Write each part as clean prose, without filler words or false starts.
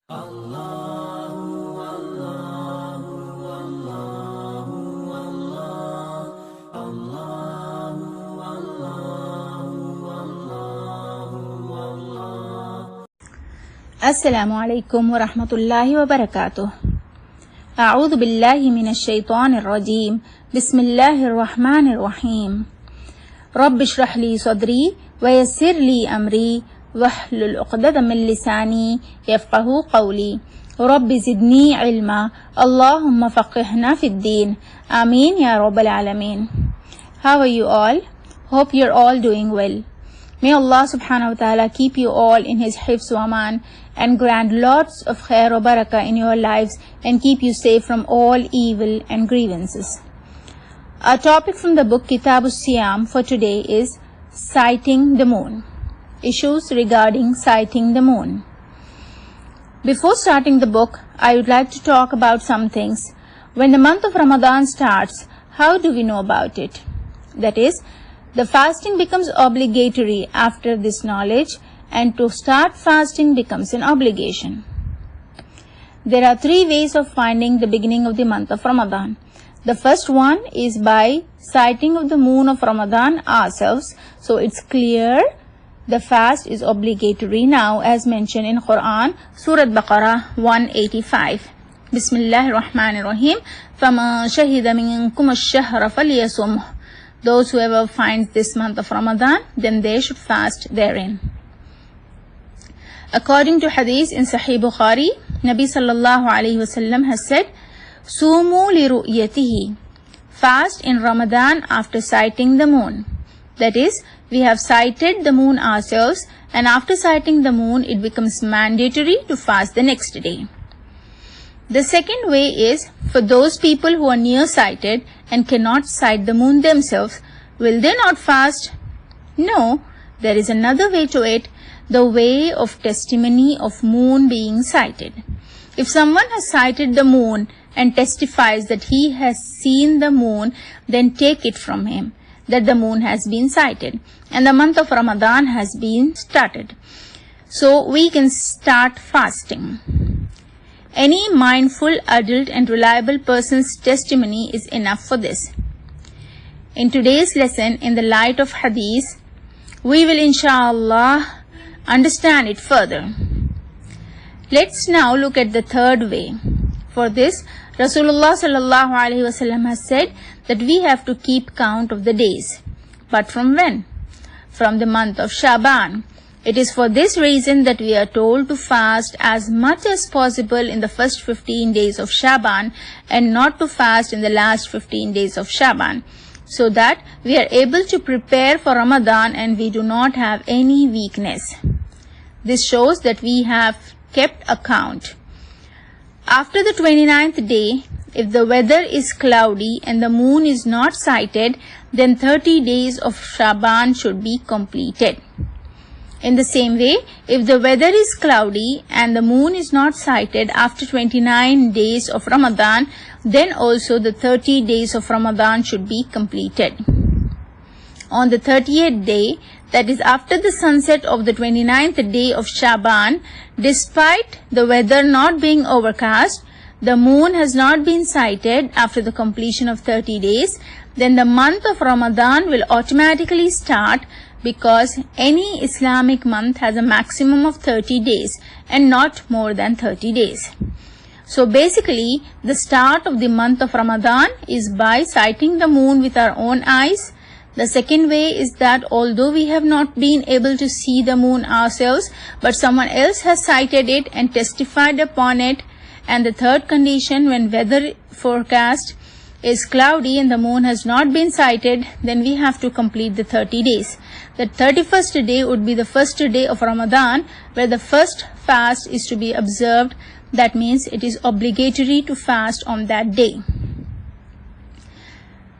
अस्सलामु अलैकुम वरहमतुल्लाहि वबरकातुह। अऊज़ु बिल्लाहि मिनश शैतानिर रजीम। बिस्मिल्लाहिर रहमानिर रहीम। रब्बि इश्रह ली सदरी वयस्सिर ली अमरी वहलुल उक़दतम मिन लिसानी यफ़क़हू क़ौली। रब्बि ज़िदनी इल्मा अल्लाहुम्मा फ़क़्हिना फ़िद्दीन। आमीन या रब्बल आलमीन। How are you all? Hope you're all doing well. May Allah subhanahu wa ta'ala keep you all in His hifz wa aman and grant lots of khair wa barakah in your lives and keep you safe from all evil and grievances. Our topic from the book Kitab Siyam for today is sighting the moon. Issues regarding sighting the moon. Before starting the book, I would like to talk about some things. When the month of Ramadan starts, how do we know about it? That is, the fasting becomes obligatory after this knowledge, and to start fasting becomes an obligation. There are three ways of finding the beginning of the month of Ramadan. The first one is by sighting of the moon of Ramadan ourselves, so it's clear the fast is obligatory now, as mentioned in Quran, Surah Baqarah 185. Bismillahir Rahmanir Rahim. فَمَنْ شَهِدَ مِنْكُمُ الشَّهْرَ فَلْيَصُمْهُ. Those whoever finds this month of Ramadan, then they should fast therein. According to hadith in Sahih Bukhari, Nabi sallallahu alayhi wasallam has said, Sumu li ru'yatihi. Fast in Ramadan after sighting the moon. That is, we have sighted the moon ourselves, and after sighting the moon, it becomes mandatory to fast the next day. The second way is for those people who are nearsighted and cannot sight the moon themselves. Will they not fast? No, there is another way to it, the way of testimony of moon being sighted. If someone has sighted the moon and testifies that he has seen the moon, then take it from him that the moon has been sighted and the month of Ramadan has been started. So we can start fasting. Any mindful, adult and reliable person's testimony is enough for this. In today's lesson, in the light of hadith, we will inshallah understand it further. Let's now look at the third way. For this, Rasulullah sallallahu alaihi wasallam has said that we have to keep count of the days. But from when? From the month of Shaban. It is for this reason that we are told to fast as much as possible in the first 15 days of Shaban and not to fast in the last 15 days of Shaban, so that we are able to prepare for Ramadan and we do not have any weakness. This shows that we have kept account. After the 29th day, if the weather is cloudy and the moon is not sighted, then 30 days of Shaban should be completed. In the same way, if the weather is cloudy and the moon is not sighted after 29 days of Ramadan, then also the 30 days of Ramadan should be completed. On the 30th day, that is after the sunset of the 29th day of Shaban, despite the weather not being overcast, the moon has not been sighted after the completion of 30 days, then the month of Ramadan will automatically start, because any Islamic month has a maximum of 30 days and not more than 30 days. So basically, the start of the month of Ramadan is by sighting the moon with our own eyes. The second way is that although we have not been able to see the moon ourselves, but someone else has sighted it and testified upon it. And the third condition, when weather forecast is cloudy and the moon has not been sighted, then we have to complete the 30 days. The 31st day would be the first day of Ramadan, where the first fast is to be observed. That means it is obligatory to fast on that day.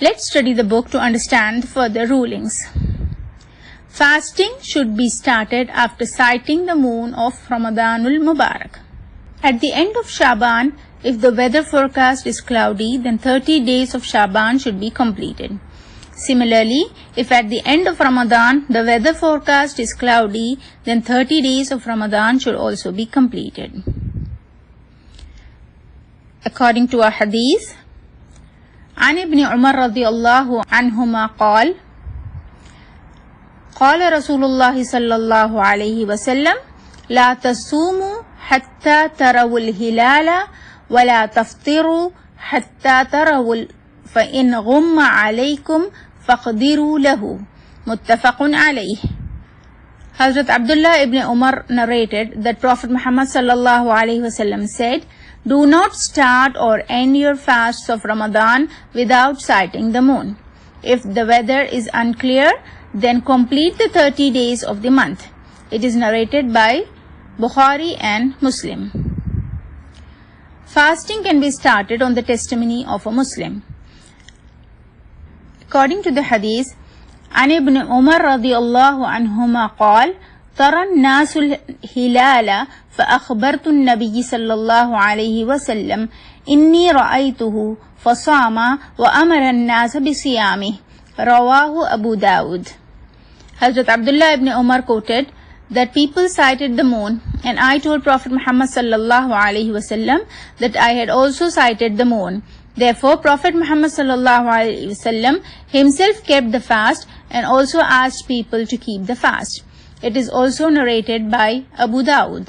Let's study the book to understand further rulings. Fasting should be started after sighting the moon of Ramadanul Mubarak. At the end of Shaban, if the weather forecast is cloudy, then 30 days of Shaban should be completed. Similarly, if at the end of Ramadan the weather forecast is cloudy, then 30 days of Ramadan should also be completed. According to a hadith, عن ابن عمر رضي الله عنهما قال قال رسول الله صلى الله عليه وسلم لا تصوموا حتى تروا الهلال ولا تفطروا حتى تروا فإن غم عليكم فاقدروا له متفق عليه. Hazrat Abdullah ibn Umar narrated that Prophet Muhammad sallallahu alaihi wasallam said, "Do not start or end your fasts of Ramadan without sighting the moon. If the weather is unclear, then complete the 30 days of the month." It is narrated by Bukhari and Muslim. Fasting can be started on the testimony of a Muslim. According to the hadith, عن ابن عمر رضي الله عنهما قال ترى الناس الهلال فأخبرت النبي صلى الله عليه وسلم إني رأيته فصام وأمر الناس بصيامه رواه أبو داود. Hazrat Abdullah ibn Umar quoted that people sighted the moon, and I told Prophet Muhammad sallallahu alaihi wasallam that I had also sighted the moon. Therefore, Prophet Muhammad sallallahu alaihi wasallam himself kept the fast and also asked people to keep the fast. It is also narrated by Abu Dawud.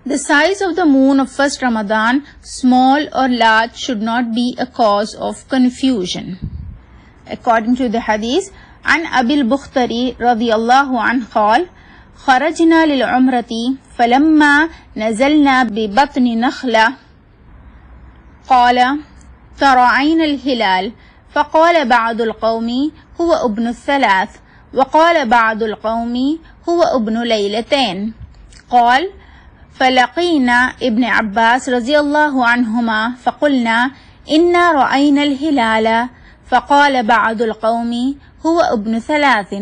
The size of the moon of first Ramadan, small or large, should not be a cause of confusion. According to the hadith, عن أبي البختري رضي الله عنه قال خرجنا للعمرة فلما نزلنا ببطن نخلة قال ترعين الهلال فقال بعض القوم هو ابن الثلاث وقال بعض القوم هو ابن ليلتين. قال فلقينا ابن عباس رضي الله عنهما فقلنا إنا رأينا الهلال فقال بعض القوم هو ابن ثلاث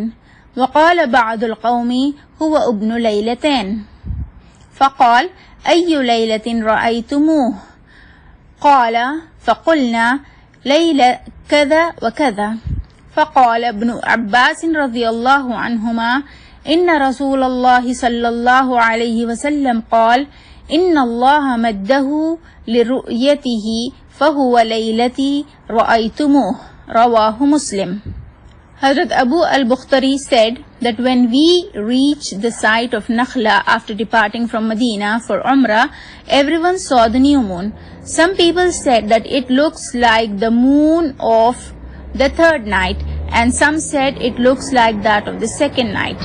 وقال بعض القوم هو ابن ليلتين. فقال أي ليلة رأيتموه؟ قال فقلنا ليلة كذا وكذا. فقال ابن عباس رضي الله عنهما إن رسول الله صلى الله عليه وسلم قال إن الله مده لرؤيته فهو ليلتي رأيتموه رواه مسلم. Hazrat Abu al-Bukhtari said that when we reached the site of Nakhla after departing from Medina for Umrah, everyone saw the new moon. Some people said that it looks like the moon of the third night, and some said it looks like that of the second night.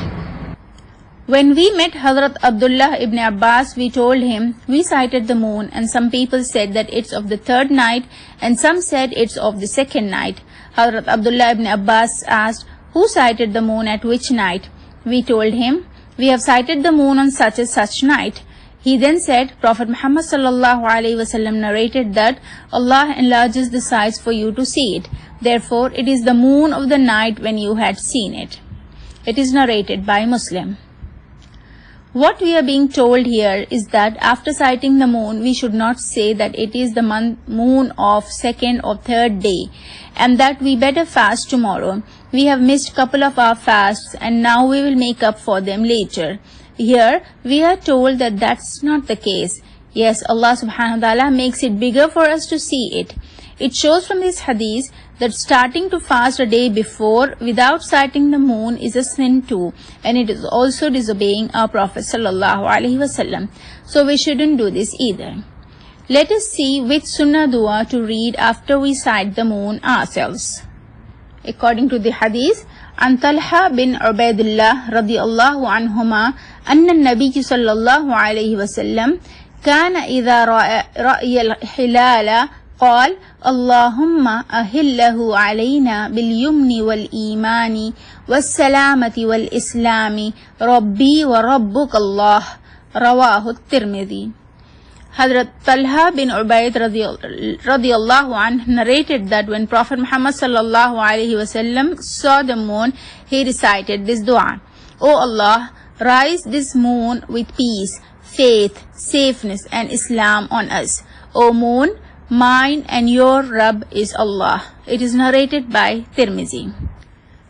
When we met Hazrat Abdullah ibn Abbas, we told him we sighted the moon, and some people said that it's of the third night, and some said it's of the second night. Hazrat Abdullah ibn Abbas asked, "Who sighted the moon at which night?" We told him, "We have sighted the moon on such and such night." He then said, Prophet Muhammad sallallahu alaihi wasallam narrated that Allah enlarges the size for you to see it. Therefore, it is the moon of the night when you had seen it. It is narrated by Muslim. What we are being told here is that after sighting the moon, we should not say that it is the moon of second or third day, and that we better fast tomorrow. We have missed a couple of our fasts, and now we will make up for them later. Here, we are told that that's not the case. Yes, Allah subhanahu wa ta'ala makes it bigger for us to see it. It shows from this hadith that starting to fast a day before without sighting the moon is a sin too, and it is also disobeying our Prophet sallallahu alaihi wasallam. So we shouldn't do this either. Let us see which sunnah dua to read after we sight the moon ourselves. According to the hadith, عن طلحة بن عبيد الله رضي الله عنهما أن النبي صلى الله عليه وسلم كان إذا رأي الهلال قال اللهم أهله علينا باليمن والإيمان والسلامة والإسلام ربي وربك الله رواه الترمذي. Hazrat Talha bin Ubayd radiyallahu anhu narrated that when Prophet Muhammad sallallahu alaihi wasallam saw the moon, he recited this dua: O Allah, rise this moon with peace, faith, safeness and Islam on us. O moon, mine and your Rabb is Allah. It is narrated by Tirmizi.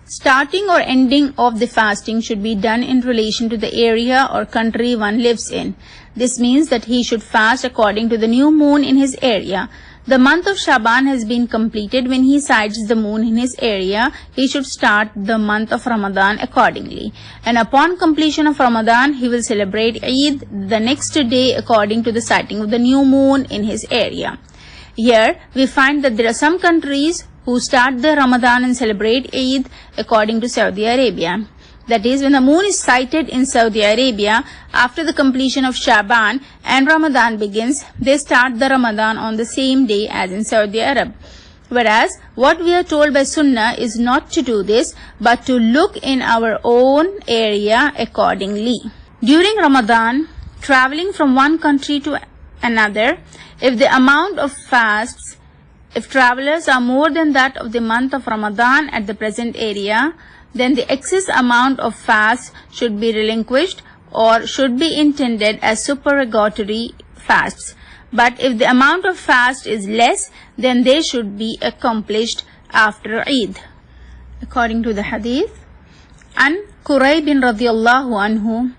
Starting or ending of the fasting should be done in relation to the area or country one lives in. This means that he should fast according to the new moon in his area. The month of Shaban has been completed when he sights the moon in his area. He should start the month of Ramadan accordingly. And upon completion of Ramadan, he will celebrate Eid the next day according to the sighting of the new moon in his area. Here, we find that there are some countries who start the Ramadan and celebrate Eid according to Saudi Arabia. That is, when the moon is sighted in Saudi Arabia, after the completion of Shaban and Ramadan begins, they start the Ramadan on the same day as in Saudi Arab. Whereas, what we are told by Sunnah is not to do this, but to look in our own area accordingly. During Ramadan, traveling from one country to another, if the amount of fasts, if travelers are more than that of the month of Ramadan at the present area, then the excess amount of fast should be relinquished or should be intended as supererogatory fasts. But if the amount of fast is less, then they should be accomplished after Eid. According to the hadith, An Qurayb radiyallahu anhu,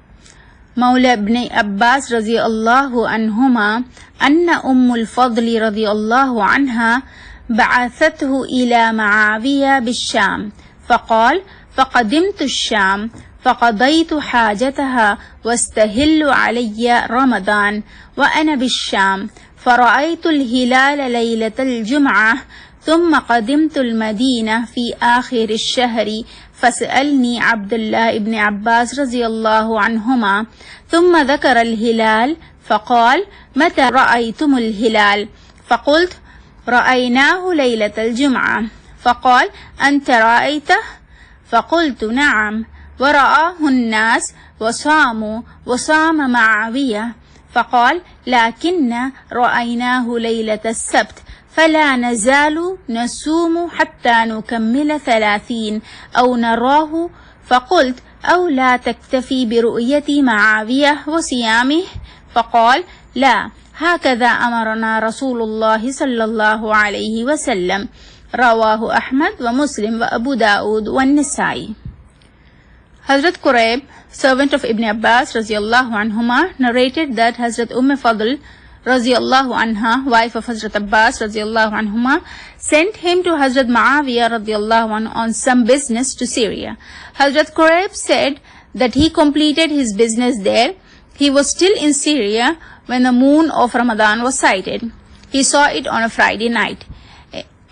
Mawla ibn Abbas radiyallahu anhuma, Anna Ummul Fadli radiyallahu anha, بعثته إلى معاوية بالشام فقال فقدمت الشام فقضيت حاجتها واستهل علي رمضان وأنا بالشام فرأيت الهلال ليلة الجمعة ثم قدمت المدينة في آخر الشهر فسألني عبد الله بن عباس رضي الله عنهما ثم ذكر الهلال فقال متى رأيتم الهلال فقلت رأيناه ليلة الجمعة فقال أنت رأيته فقلت نعم ورآه الناس وصاموا وصام معاوية فقال لكن رأيناه ليلة السبت فلا نزال نصوم حتى نكمل 30 أو نراه فقلت أو لا تكتفي برؤية معاوية وصيامه فقال لا هكذا أمرنا رسول الله صلى الله عليه وسلم رواه أحمد ومسلم وأبو داود والنسائي. Hazrat Qurayb, servant of Ibn Abbas radiyallahu anhuma, narrated that Hazrat Fadl radiyallahu anha, wife of Hazrat Abbas radiyallahu anhuma, sent him to Hazrat Muawiyah radiyallahu anhu on some business to Syria. Hazrat Qurayb said that he completed his business there. He was still in Syria when the moon of Ramadan was sighted. He saw it on a Friday night.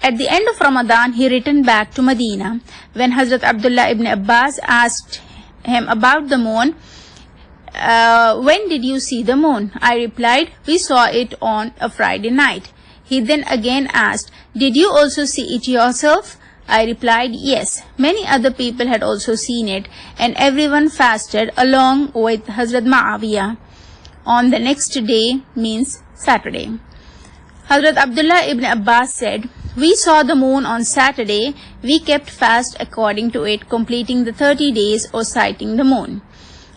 At the end of Ramadan, he returned back to Medina. When Hazrat Abdullah ibn Abbas asked him about the moon, when did you see the moon? I replied, we saw it on a Friday night. He then again asked, did you also see it yourself? I replied, yes. Many other people had also seen it, and everyone fasted along with Hazrat Muawiyah. On the next day, means Saturday. Hazrat Abdullah ibn Abbas said, we saw the moon on Saturday. We kept fast according to it, completing the 30 days or sighting the moon.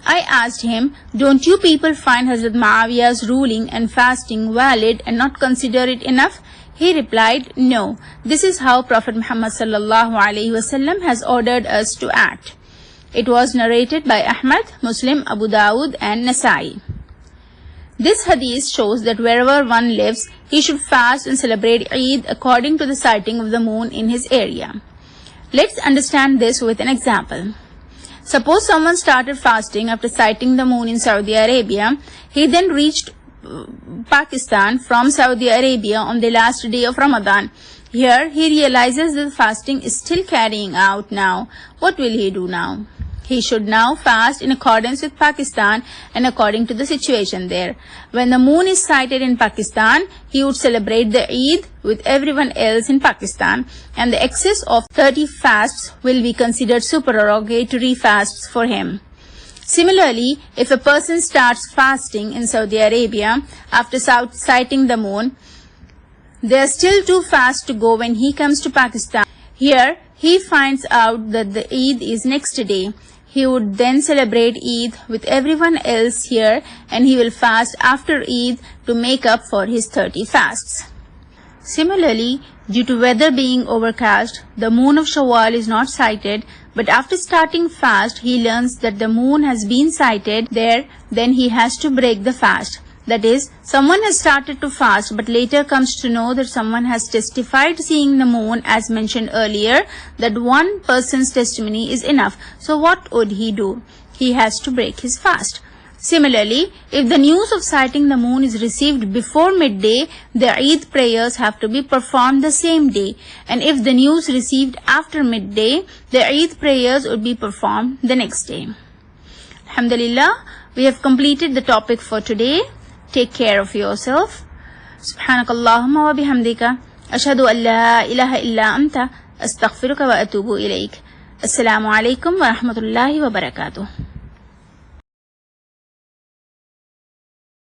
I asked him, don't you people find Hazrat Muawiyah's ruling and fasting valid and not consider it enough? He replied, no, this is how Prophet Muhammad sallallahu alaihi wasallam has ordered us to act. It was narrated by Ahmad, Muslim, Abu Dawud and Nasai. This hadith shows that wherever one lives, he should fast and celebrate Eid according to the sighting of the moon in his area. Let's understand this with an example. Suppose someone started fasting after sighting the moon in Saudi Arabia. He then reached Pakistan from Saudi Arabia on the last day of Ramadan. Here, he realizes that fasting is still carrying out now. What will he do now? He should now fast in accordance with Pakistan and according to the situation there. When the moon is sighted in Pakistan, he would celebrate the Eid with everyone else in Pakistan, and the excess of 30 fasts will be considered supererogatory fasts for him. Similarly, if a person starts fasting in Saudi Arabia after sighting the moon, there are still 2 fasts to go when he comes to Pakistan. Here, he finds out that the Eid is next day. He would then celebrate Eid with everyone else here, and he will fast after Eid to make up for his 30 fasts. Similarly, due to weather being overcast, the moon of Shawwal is not sighted, but after starting fast, he learns that the moon has been sighted there, then he has to break the fast. That is, someone has started to fast but later comes to know that someone has testified seeing the moon, as mentioned earlier, that one person's testimony is enough. So what would he do? He has to break his fast. Similarly, if the news of sighting the moon is received before midday, the Eid prayers have to be performed the same day. And if the news received after midday, the Eid prayers would be performed the next day. Alhamdulillah, we have completed the topic for today. Take care of yourself. Subhanakallahumma wa bihamdika. Ashhadu an la ilaha illa anta. Astaghfiruka wa atubu ilayk. Assalamu alaikum wa rahmatullahi wa barakatuh.